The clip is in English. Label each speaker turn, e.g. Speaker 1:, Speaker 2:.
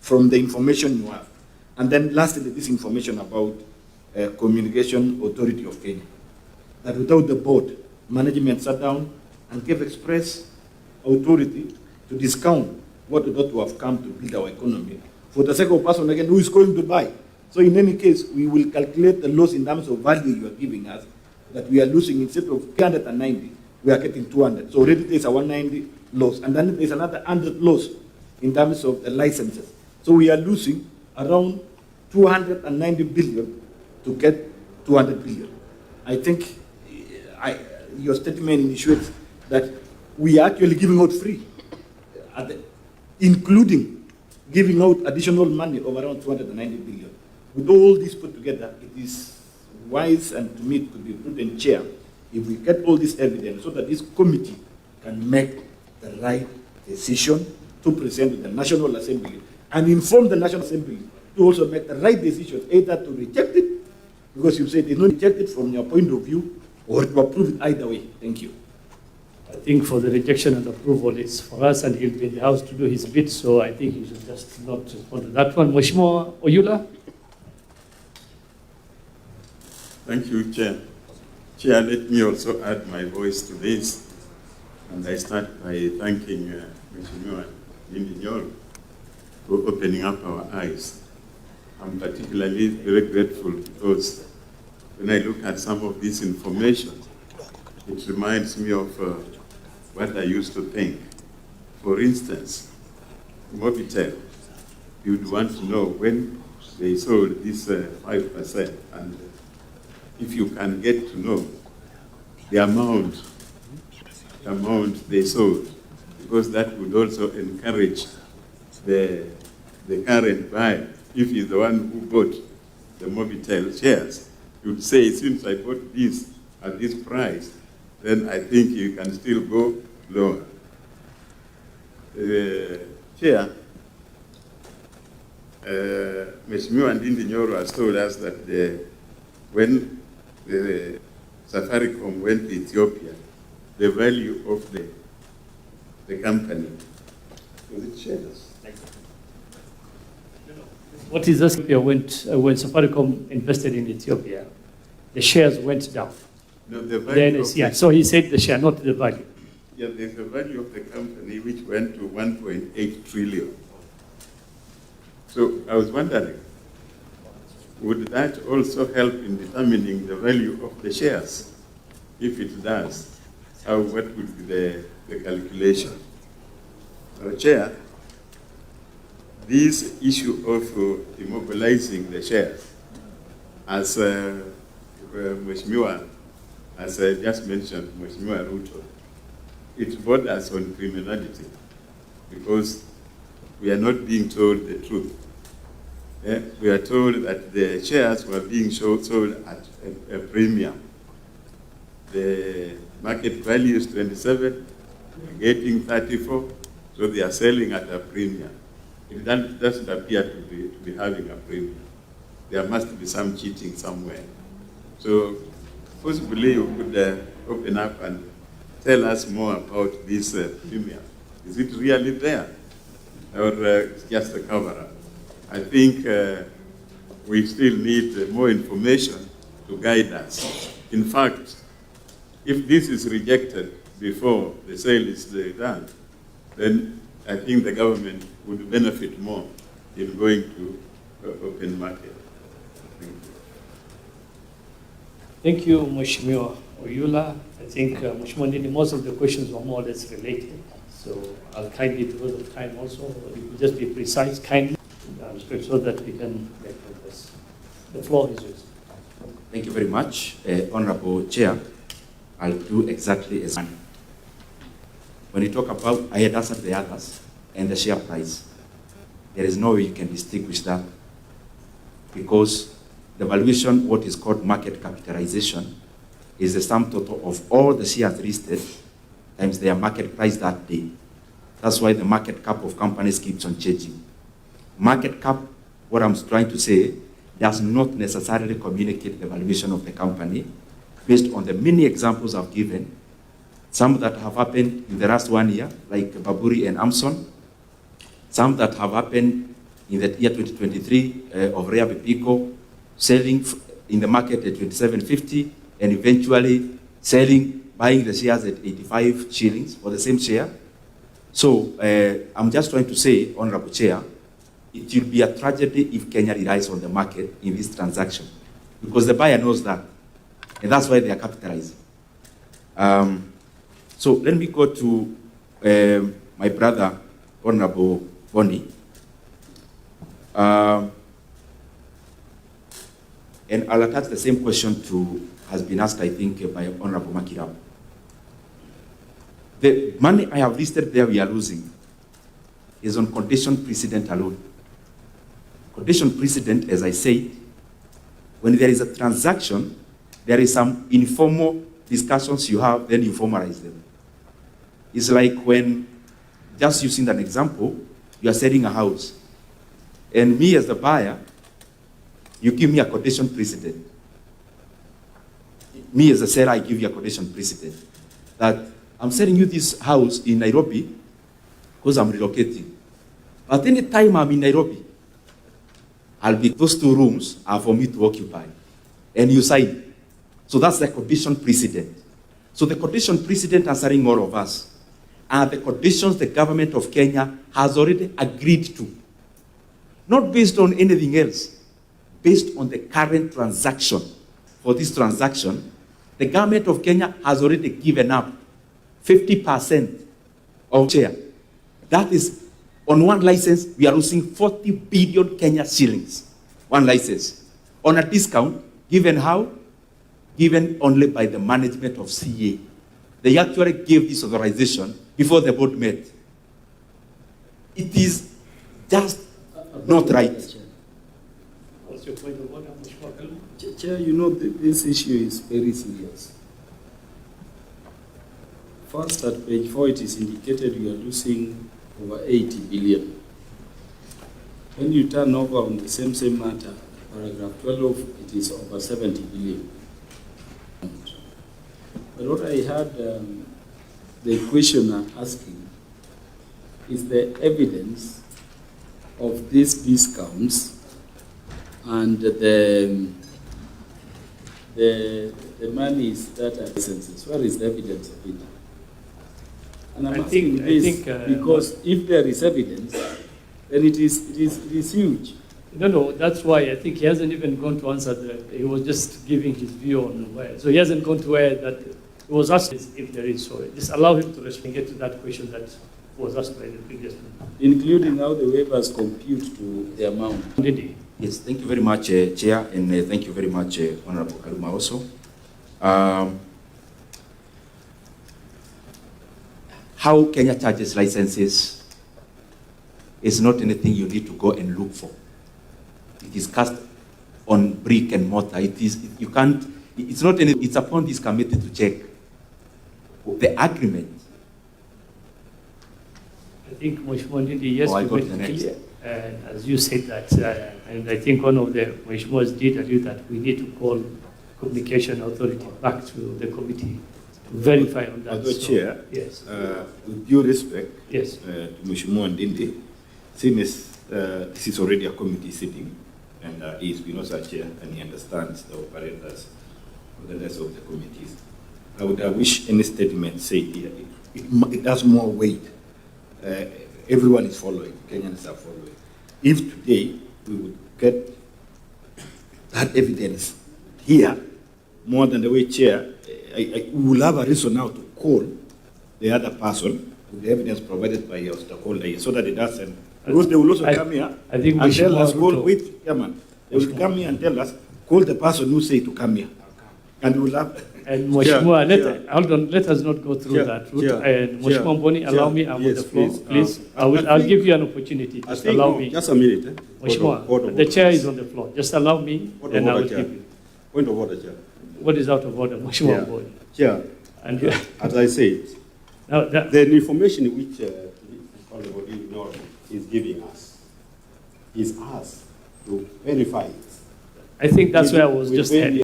Speaker 1: from the information you have. And then lastly, this information about Communication Authority of Kenya. That without the board, management sat down and gave express authority to discount what ought to have come to build our economy for the sake of person again who is going to buy. So in any case, we will calculate the loss in terms of value you are giving us, that we are losing instead of 390, we are getting 200. So already there's a 190 loss, and then there's another 100 loss in terms of the licenses. So we are losing around 290 billion to get 200 billion. I think your statement initiates that we are actually giving out free, including giving out additional money of around 290 billion. With all this put together, it is wise and to me it could be prudent, Chair, if we get all this evidence so that this committee can make the right decision to present to the National Assembly and inform the National Assembly to also make the right decision, either to reject it, because you said it's not rejected from your point of view, or to approve it either way. Thank you.
Speaker 2: I think for the rejection and approval, it's for us, and he'll be in the House to do his bit, so I think he should just not respond to that one. Mheshimiwa Oyula?
Speaker 3: Thank you, Chair. Chair, let me also add my voice to this, and I start by thanking Mheshimiwa Nyoro for opening up our eyes. I'm particularly very grateful because when I look at some of this information, it reminds me of what I used to think. For instance, Mobitel, you would want to know when they sold this 5%, and if you can get to know the amount they sold, because that would also encourage the current buyer, if he's the one who bought the Mobitel shares, you'd say, since I bought this at this price, then I think you can still go lower. Chair, Mheshimiwa Ndindi Nyoro has told us that when the Safaricom went to Ethiopia, the value of the company, was it shares?
Speaker 2: What is this? When Safaricom invested in Ethiopia, the shares went down.
Speaker 3: No, the value
Speaker 2: so he said the share, not the value.
Speaker 3: Yeah, there's the value of the company which went to 1.8 trillion. So I was wondering, would that also help in determining the value of the shares? If it does, what would be the calculation? Chair, this issue of immobilizing the shares, as Mheshimiwa, as I just mentioned, Mheshimiwa Ruto, it borders on criminality because we are not being told the truth. We are told that the shares were being sold at a premium. The market value is 27, they're getting 34, so they are selling at a premium. It doesn't appear to be having a premium. There must be some cheating somewhere. So possibly you could open up and tell us more about this premium. Is it really there? Or it's just a cover-up? I think we still need more information to guide us. In fact, if this is rejected before the sale is done, then I think the government would benefit more in going to open market.
Speaker 2: Thank you, Mheshimiwa Oyula. I think, Mheshimiwa Ndindi, most of the questions were more or less related. So I'll kindly, because of time also, you could just be precise, kindly, so that we can make progress. The floor is yours.
Speaker 4: Thank you very much, Honorable Chair. I'll do exactly as when you talk about, I had answered the others, and the share price. There is no way you can distinguish that because the valuation, what is called market capitalization, is the sum total of all the shares listed times their market price that day. That's why the market cap of companies keeps on changing. Market cap, what I'm trying to say, does not necessarily communicate the valuation of the company based on the many examples I've given, some that have happened in the last 1 year, like Baburi and Amson, some that have happened in the year 2023 of Rare Pico, selling in the market at 27.50, and eventually buying the shares at 85 shillings for the same share. So I'm just trying to say, Honorable Chair, it will be a tragedy if Kenya relies on the market in this transaction, because the buyer knows that, and that's why they are capitalizing. So let me go to my brother, Honorable Boni. And I'll attach the same question has been asked, I think, by Honorable Makirab. The money I have listed there we are losing is on condition precedent alone. Condition precedent, as I said, when there is a transaction, there is some informal discussions you have, then you formalize them. It's like when, just using an example, you are selling a house, and me as the buyer, you give me a condition precedent. Me as a seller, I give you a condition precedent that I'm selling you this house in Nairobi because I'm relocating. But any time I'm in Nairobi, those 2 rooms are for me to occupy. And you sign. So that's the condition precedent. So the condition precedent answering all of us are the conditions the government of Kenya has already agreed to. Not based on anything else, based on the current transaction. For this transaction, the government of Kenya has already given up 50% of share. That is, on one license, we are losing 40 billion Kenya shillings. One license. On a discount, given how? Given only by the management of CA. They actually gave this authorization before the board met. It is just not right.
Speaker 2: What's your point of order, Mheshimiwa Kaluma?
Speaker 5: Chair, you know, this issue is very serious. First, at page 4, it is indicated we are losing over 80 billion. When you turn over on the same matter, paragraph 12, it is over 70 billion. But what I heard the questioner asking is the evidence of these discounts and the monies that are licenses. Where is the evidence of it? And I'm asking this because if there is evidence, then it is huge.
Speaker 2: No, that's why I think he hasn't even gone to answer that. He was just giving his view on where. So he hasn't gone to where that he was asked if there is. So just allow him to respond, get to that question that was asked by the previous one.
Speaker 5: Including how the waivers compute to the amount.
Speaker 2: Ndindi.
Speaker 4: Yes, thank you very much, Chair, and thank you very much, Honorable Kaluma also. How Kenya charges licenses is not anything you need to go and look for. It is cast on brick and mortar. It's not any, it's upon this committee to check the agreement.
Speaker 2: I think Mheshimiwa Ndindi, yes,
Speaker 4: I
Speaker 2: we
Speaker 4: got
Speaker 2: made
Speaker 4: the
Speaker 2: it
Speaker 4: next.
Speaker 2: clear. And as you said that, and I think one of the Mheshimiwas did allude that we need to call Communication Authority back to the committee to verify on that.
Speaker 1: Although, Chair,
Speaker 2: yes.
Speaker 1: With due respect
Speaker 2: Yes.
Speaker 1: to Mheshimiwa Ndindi, since this is already a committee sitting, and he has been also a chair, and he understands the operators of the rest of the committees, I would wish any statement said here, it has more weight. Everyone is following, Kenyans are following. If today we would get that evidence here, more than the way Chair, we will have a reason now to call the other person with the evidence provided by your stakeholder here, so that it doesn't, because they will also come here
Speaker 2: I think
Speaker 1: and tell us,
Speaker 2: Ruto,
Speaker 1: wait, come on. They will come here and tell us, call the person who say to come here. And we will have...
Speaker 2: And Mheshimiwa, hold on, let us not go through that route. And Mheshimiwa Boni, allow me, I'm on the floor, please. I'll give you an opportunity. Just allow me.
Speaker 6: Just a minute.
Speaker 2: Mheshimiwa, the chair is on the floor. Just allow me, and I will give you.
Speaker 6: Point of order, Chair.
Speaker 2: What is out of order, Mheshimiwa Boni?
Speaker 6: Chair,
Speaker 2: And
Speaker 6: as I said,
Speaker 2: now,
Speaker 6: the information which Honorable Nyoro is giving us is us to verify it.
Speaker 2: I think that's where I was just heading.